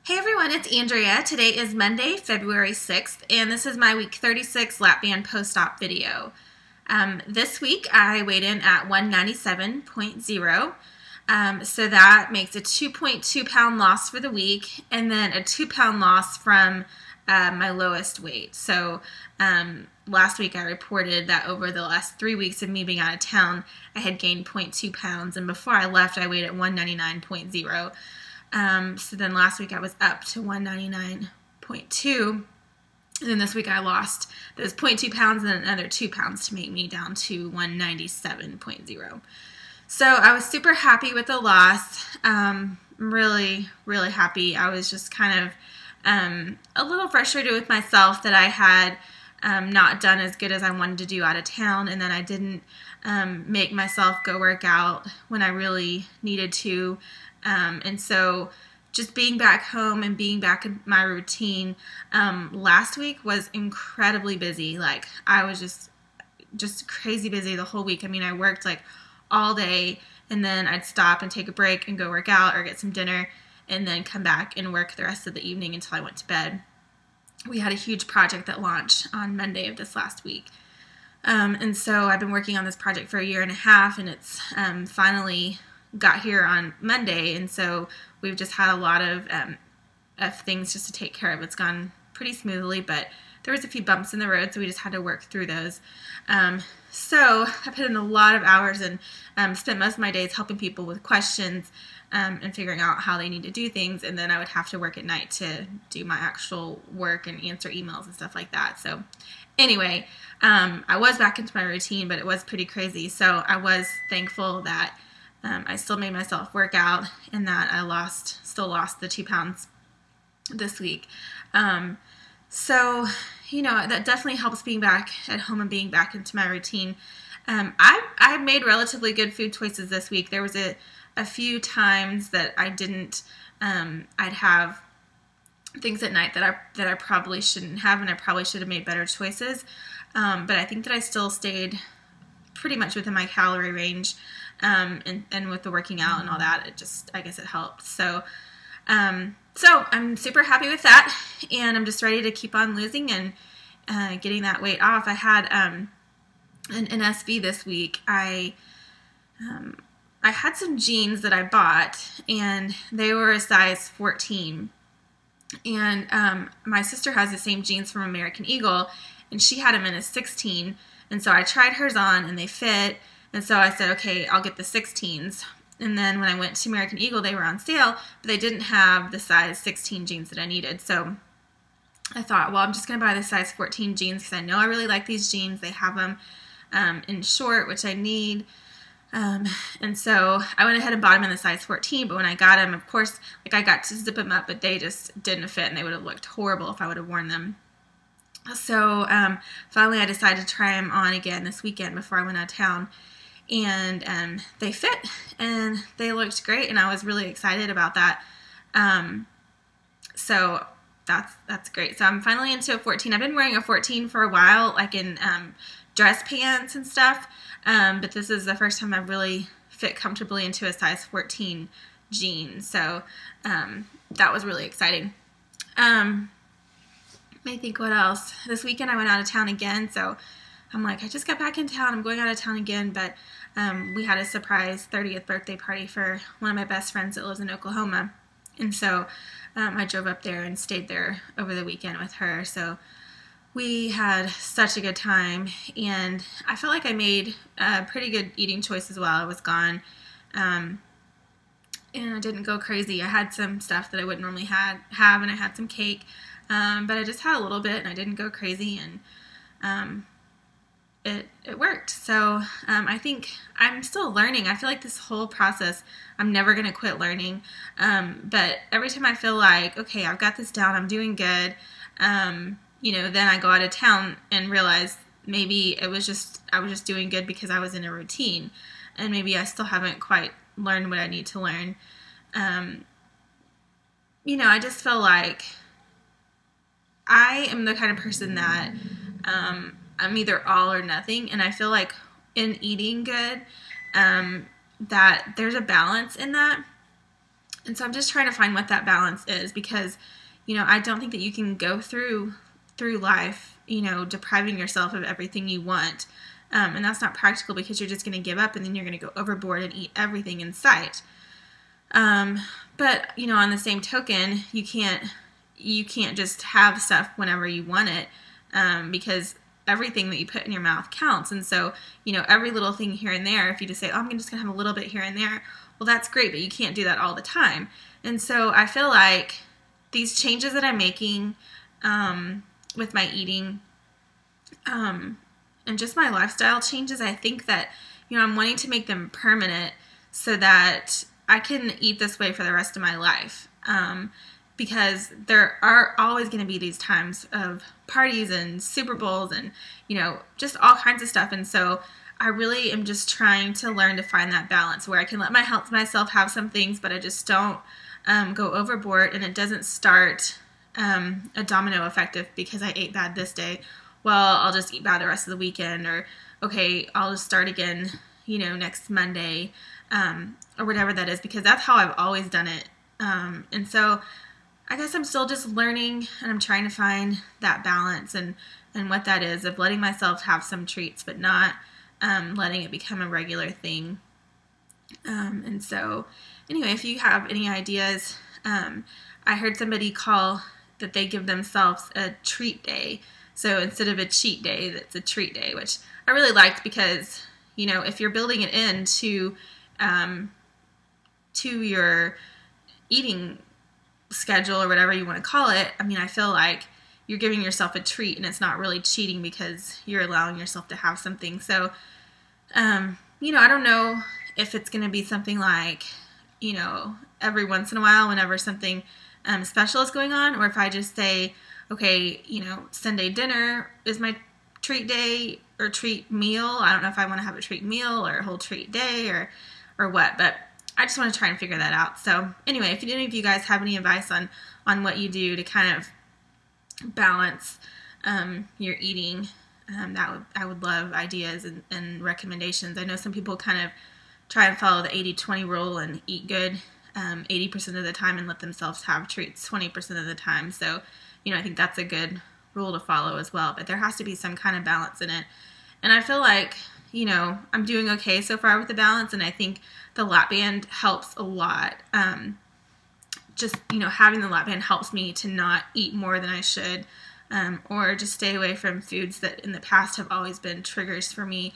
Hey everyone, it's Andrea. Today is Monday, February 6th, and this is my week 36 lap band post-op video. This week I weighed in at 197.0, so that makes a 2.2 pound loss for the week, and then a 2 pound loss from my lowest weight. So last week I reported that over the last 3 weeks of me being out of town, I had gained 0.2 pounds, and before I left I weighed at 199.0. So then last week I was up to 199.2, and then this week I lost those 0.2 pounds and another 2 pounds to make me down to 197.0. So I was super happy with the loss. Really, really happy. I was just kind of a little frustrated with myself that I had not done as good as I wanted to do out of town, and then I didn't make myself go work out when I really needed to. And so just being back home and being back in my routine, last week was incredibly busy. Like I was just crazy busy the whole week. I mean, I worked like all day, and then I'd stop and take a break and go work out or get some dinner and then come back and work the rest of the evening until I went to bed. We had a huge project that launched on Monday of this last week. And so I've been working on this project for a year and a half, and it's finally got here on Monday, and so we've just had a lot of things just to take care of. It's gone pretty smoothly, but there was a few bumps in the road, so we just had to work through those. So I put in a lot of hours and spent most of my days helping people with questions and figuring out how they need to do things, and then I would have to work at night to do my actual work and answer emails and stuff like that. So anyway, I was back into my routine, but it was pretty crazy, so I was thankful that I still made myself work out and that I still lost the 2 pounds this week. So, you know, that definitely helps being back at home and being back into my routine. I made relatively good food choices this week. There was a few times that I didn't, I'd have things at night that I probably shouldn't have, and I probably should have made better choices. But I think that I still stayed pretty much within my calorie range. And with the working out and all that, I guess it helped. So I'm super happy with that, and I'm just ready to keep on losing and getting that weight off. I had an SV this week. I had some jeans that I bought, and they were a size 14. And my sister has the same jeans from American Eagle, and she had them in a 16. And so I tried hers on, and they fit. And so I said, okay, I'll get the 16s. And then when I went to American Eagle, they were on sale, but they didn't have the size 16 jeans that I needed. So I thought, well, I'm just going to buy the size 14 jeans because I know I really like these jeans. They have them in short, which I need. And so I went ahead and bought them in the size 14, but when I got them, of course, like I got to zip them up, but they just didn't fit, and they would have looked horrible if I would have worn them. So finally I decided to try them on again this weekend before I went out of town. And they fit, and they looked great, and I was really excited about that. So that's great. So I'm finally into a 14. I've been wearing a 14 for a while, like in dress pants and stuff, but this is the first time I've really fit comfortably into a size 14 jean. So that was really exciting. Let me think what else. This weekend I went out of town again, so I'm like, I just got back in town. I'm going out of town again, but we had a surprise 30th birthday party for one of my best friends that lives in Oklahoma. And so I drove up there and stayed there over the weekend with her. So we had such a good time, and I felt like I made a pretty good eating choices while I was gone. And I didn't go crazy. I had some stuff that I wouldn't normally have, and I had some cake, but I just had a little bit, and I didn't go crazy, and it worked. So I think I'm still learning. I feel like this whole process, I'm never going to quit learning. But every time I feel like, okay, I've got this down, I'm doing good, you know, then I go out of town and realize maybe I was just doing good because I was in a routine, and maybe I still haven't quite learned what I need to learn. You know, I just feel like I am the kind of person that I'm either all or nothing, and I feel like in eating good, that there's a balance in that. And so I'm just trying to find what that balance is, because, I don't think that you can go through life, depriving yourself of everything you want. And that's not practical, because you're just going to give up, and then you're going to go overboard and eat everything in sight. But, on the same token, you can't just have stuff whenever you want it, because everything that you put in your mouth counts. And so, every little thing here and there, if you just say, oh, I'm just going to have a little bit here and there, well, that's great, but you can't do that all the time. And so I feel like these changes that I'm making with my eating and just my lifestyle changes, I think that, I'm wanting to make them permanent so that I can eat this way for the rest of my life. Because there are always going to be these times of parties and Super Bowls and, just all kinds of stuff. And so I really am just trying to learn to find that balance where I can let myself have some things, but I just don't go overboard, and it doesn't start a domino effect of, because I ate bad this day, well, I'll just eat bad the rest of the weekend, or okay, I'll just start again, next Monday, or whatever that is, because that's how I've always done it. And so I guess I'm still just learning, and I'm trying to find that balance and what that is, of letting myself have some treats, but not letting it become a regular thing. And so anyway, if you have any ideas, I heard somebody call that they give themselves a treat day. So instead of a cheat day, that's a treat day, which I really liked, because, if you're building it into to your eating schedule, or whatever you want to call it, I feel like you're giving yourself a treat, and it's not really cheating, because you're allowing yourself to have something. So, I don't know if it's going to be something like, every once in a while, whenever something special is going on, or if I just say, okay, Sunday dinner is my treat day or treat meal. I don't know if I want to have a treat meal or a whole treat day or what, but I just want to try and figure that out. So anyway, if any of you guys have any advice on what you do to kind of balance your eating, I would love ideas and recommendations. I know some people kind of try and follow the 80-20 rule and eat good 80% of the time and let themselves have treats 20% of the time. So, I think that's a good rule to follow as well. But there has to be some kind of balance in it. And I feel like, I'm doing okay so far with the balance, and I think the lap band helps a lot. Just, having the lap band helps me to not eat more than I should, or just stay away from foods that in the past have always been triggers for me.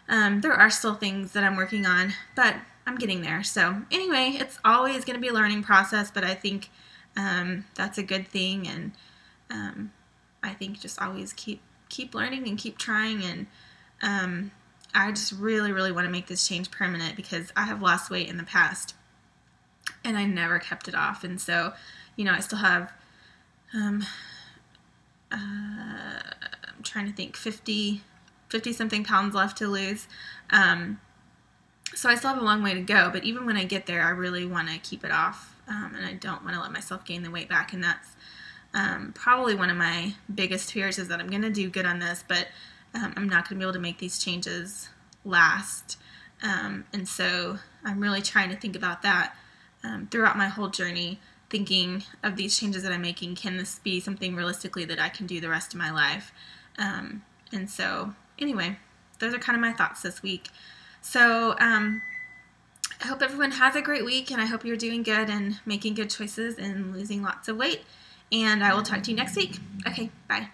There are still things that I'm working on, but I'm getting there. So anyway, it's always going to be a learning process, but I think that's a good thing, and I think just always keep learning and keep trying, and I just really, really want to make this change permanent, because I have lost weight in the past, and I never kept it off. And so, I still have, I'm trying to think, 50 something pounds left to lose. So I still have a long way to go, but even when I get there, I really want to keep it off, and I don't want to let myself gain the weight back. And that's probably one of my biggest fears, is that I'm going to do good on this, but I'm not going to be able to make these changes last. And so I'm really trying to think about that throughout my whole journey, thinking of these changes that I'm making. Can this be something realistically that I can do the rest of my life? And so anyway, those are kind of my thoughts this week. So I hope everyone has a great week, and I hope you're doing good and making good choices and losing lots of weight. And I will talk to you next week. Okay, bye.